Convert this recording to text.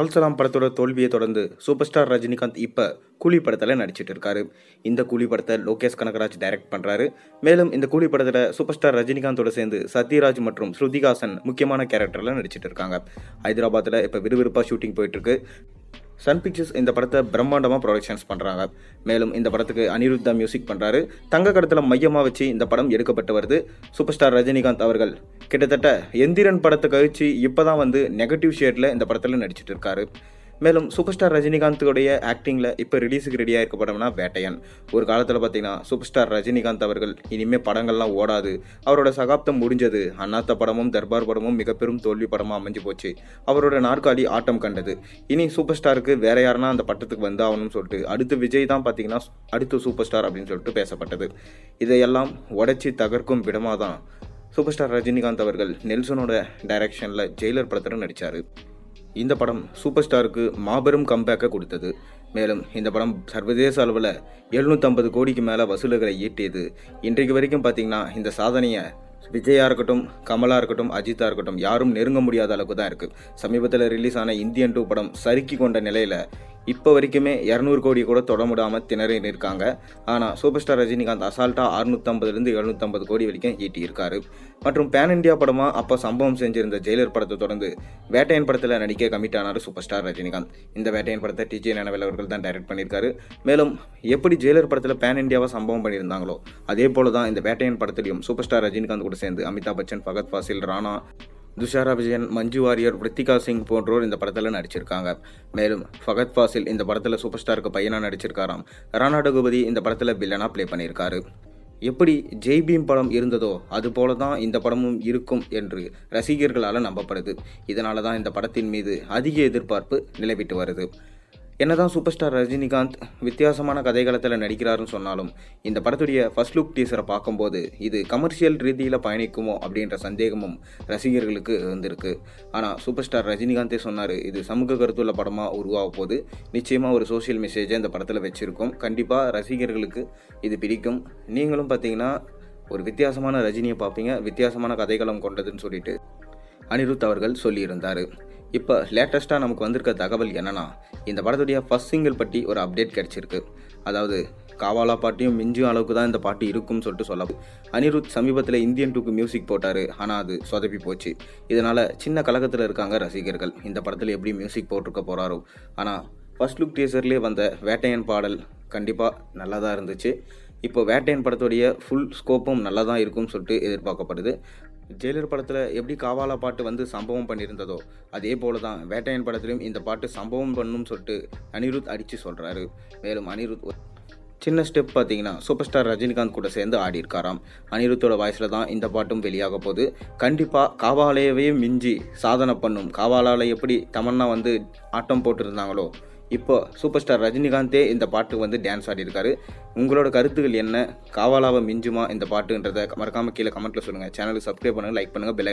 லால் சலாம் படத்தோட தோல்வியை தொடர்ந்து சூப்பர் ஸ்டார் ரஜினிகாந்த் இப்போ கூலி படத்தில் நடிச்சிட்டு இருக்காரு. இந்த கூலி படத்தை லோகேஷ் கனகராஜ் டைரக்ட் பண்ணுறாரு. மேலும் இந்த கூலி படத்தில் சூப்பர் ஸ்டார் ரஜினிகாந்தோட சேர்ந்து சத்யராஜ் மற்றும் ஸ்ருதிஹாசன் முக்கியமான கேரக்டரில் நடிச்சிட்டு இருக்காங்க. ஹைதராபாத்தில் இப்போ விறுவிறுப்பாக ஷூட்டிங் போயிட்டுருக்கு. சன் பிக்சர்ஸ் இந்த படத்தை பிரம்மாண்டமாக ப்ரொடக்ஷன்ஸ் பண்ணுறாங்க. மேலும் இந்த படத்துக்கு அனிருத் தான் மியூசிக் பண்ணுறாரு. தங்க கடத்தில் மையமாக வச்சு இந்த படம் எடுக்கப்பட்டு வருது. சூப்பர் ஸ்டார் ரஜினிகாந்த் அவர்கள் கிட்டத்தட்ட எந்திரன் படத்தை கழிச்சு இப்போ தான் நெகட்டிவ் ஷேடில் இந்த படத்தில் நடிச்சிட்டு இருக்காரு. மேலும் சூப்பர் ஸ்டார் ரஜினிகாந்தோடைய ஆக்டிங்கில் இப்போ ரிலீஸுக்கு ரெடியாக இருக்க படம்னா வேட்டையன். ஒரு காலத்தில் பார்த்தீங்கன்னா சூப்பர் ஸ்டார் ரஜினிகாந்த் அவர்கள் இனிமேல் படங்கள்லாம் ஓடாது, அவரோட சகாப்தம் முடிஞ்சது, அண்ணாத்த படமும் தர்பார் படமும் மிக பெரும் தோல்வி படமாக அமைஞ்சு போச்சு, அவரோட நாற்காலி ஆட்டம் கண்டது, இனி சூப்பர் ஸ்டாருக்கு வேற யாருன்னா அந்த பட்டத்துக்கு வந்தாகணும்னு சொல்லிட்டு அடுத்து விஜய் தான் பார்த்தீங்கன்னா அடுத்து சூப்பர் ஸ்டார் அப்படின்னு சொல்லிட்டு பேசப்பட்டது. இதையெல்லாம் உடைச்சி தகர்க்கும் விடமாக தான் சூப்பர் ஸ்டார் ரஜினிகாந்த் அவர்கள் நெல்சனோட டைரக்ஷனில் ஜெயிலர் படத்தில் நடித்தார். இந்த படம் சூப்பர் ஸ்டாருக்கு மாபெரும் கம்பேக்கை கொடுத்தது. மேலும் இந்த படம் சர்வதேச அளவில் 750 கோடிக்கு மேலே வசூல்களை ஈட்டியது. இன்றைக்கு வரைக்கும் பார்த்தீங்கன்னா இந்த சாதனையை விஜயா இருக்கட்டும், கமலா இருக்கட்டும், அஜித்தா இருக்கட்டும் யாரும் நெருங்க முடியாத அளவுக்கு தான் இருக்குது. சமீபத்தில் ரிலீஸ் ஆன இந்தியன் 2 படம் சறுக்கி கொண்ட நிலையில் இப்போ வரைக்குமே 200 கோடி கூட தொட முடியாமல் திணறி இருக்காங்க. ஆனால் சூப்பர் ஸ்டார் ரஜினிகாந்த் அசால்ட்டாக 650லேருந்து 750 கோடி வரைக்கும் ஈட்டியிருக்காரு. மற்றும் பேன் இண்டியா படமாக அப்போ சம்பவம் செஞ்சிருந்த ஜெயிலர் படத்தை தொடர்ந்து வேட்டையன் படத்தில் நடிக்க கமிட் ஆனார் சூப்பர் ஸ்டார் ரஜினிகாந்த். இந்த வேட்டையன் படத்தை டிஜே ஞானவேல் அவர்கள் தான் டைரக்ட் பண்ணியிருக்காரு. மேலும் எப்படி ஜெயிலர் படத்தில் பேன் இண்டியாவை சம்பவம் பண்ணியிருந்தாங்களோ அதே போல தான் இந்த வேட்டையன் படத்திலையும் சூப்பர் ஸ்டார் ரஜினிகாந்த் கூட சேர்ந்து அமிதாப் பச்சன், ஃபகத் ஃபாசில், ராணா, துஷாரா விஜயன், மஞ்சு வாரியர், விருத்திகா சிங் போன்றோர் இந்த படத்தில் நடிச்சிருக்காங்க. மேலும் ஃபகத் ஃபாசில் இந்த படத்தில் சூப்பர் ஸ்டாருக்கு பையனாக நடிச்சிருக்காராம். ராணா டகுபதி இந்த படத்தில் வில்லனாக ப்ளே பண்ணியிருக்காரு. எப்படி ஜெய் பீம் படம் இருந்ததோ அதுபோல தான் இந்த படமும் இருக்கும் என்று ரசிகர்களால் நம்பப்படுது. இதனால தான் இந்த படத்தின் மீது அதிக எதிர்பார்ப்பு நிலவிட்டு வருது. என்னதான் சூப்பர் ஸ்டார் ரஜினிகாந்த் வித்தியாசமான கதைகளத்தில் நடிக்கிறாருன்னு சொன்னாலும் இந்த படத்துடைய ஃபர்ஸ்ட் லுக் டீசரை பார்க்கும்போது இது கமர்ஷியல் ரீதியில் பயணிக்குமோ அப்படின்ற சந்தேகமும் ரசிகர்களுக்கு இருந்திருக்கு. ஆனால் சூப்பர் ஸ்டார் ரஜினிகாந்தே சொன்னார், இது சமூக கருத்துள்ள படமாக உருவாக போது, நிச்சயமாக ஒரு சோஷியல் மெசேஜை இந்த படத்தில் வச்சுருக்கோம், கண்டிப்பாக ரசிகர்களுக்கு இது பிடிக்கும், நீங்களும் பார்த்தீங்கன்னா ஒரு வித்தியாசமான ரஜினியை பார்ப்பீங்க, வித்தியாசமான கதைகளம் கொண்டதுன்னு சொல்லிட்டு அனிருத் அவர்கள் சொல்லியிருந்தார். இப்போ லேட்டஸ்ட்டாக நமக்கு வந்திருக்க தகவல் என்னன்னா, இந்த படத்துடைய ஃபர்ஸ்ட் சிங்கிள் பற்றி ஒரு அப்டேட் கிடச்சிருக்கு. அதாவது காவாலா பாட்டையும் மிஞ்சும் அளவுக்கு தான் இந்த பாட்டு இருக்கும்னு சொல்லிட்டு சொல்லலாம். அனிருத் சமீபத்தில் இந்தியன் 2க்கு மியூசிக் போட்டார், ஆனால் அது சொதப்பி போச்சு. இதனால் சின்ன கலக்கத்தில் இருக்காங்க ரசிகர்கள். இந்த படத்தில் எப்படி மியூசிக் போட்டிருக்க போகிறாரோ. ஆனால் ஃபர்ஸ்ட் லுக் டீசர்லேயே வந்த வேட்டையன் பாடல் கண்டிப்பாக நல்லா தான் இருந்துச்சு. இப்போ வேட்டையன் படத்துடைய ஃபுல் ஸ்கோப்பும் நல்லா தான் இருக்கும்னு சொல்லிட்டு எதிர்பார்க்கப்படுது. ஜெயிலர் படத்தில் எப்படி காவாலா பாட்டு சம்பவம் பண்ணியிருந்ததோ அதே போல தான் வேட்டையன் படத்துலையும் இந்த பாட்டு சம்பவம் பண்ணணும்னு சொல்லிட்டு அனிருத் அடித்து சொல்கிறாரு. மேலும் அனிருத் சின்ன ஸ்டெப் பார்த்தீங்கன்னா சூப்பர் ஸ்டார் ரஜினிகாந்த் கூட சேர்ந்து ஆடி இருக்காராம். அனிருத்தோட வாய்ஸில் தான் இந்த பாட்டும் வெளியாக போகுது. கண்டிப்பாக காவாலையவே மிஞ்சி சாதனை பண்ணும். காவாலால் எப்படி தமன்னா ஆட்டம் போட்டுருந்தாங்களோ இப்போ சூப்பர் ஸ்டார் ரஜினிகாந்தே இந்த பாட்டு டான்ஸ் ஆடி இருக்காரு. உங்களோட கருத்துக்கள் என்ன? காவாலாவை மிஞ்சுமா இந்த பாட்டுன்றதை மறக்காமல் கீழே கமெண்ட்டில் சொல்லுங்கள். சேனலுக்கு சப்ஸ்கிரைப் பண்ணுங்கள், லைக் பண்ணுங்கள், பெல்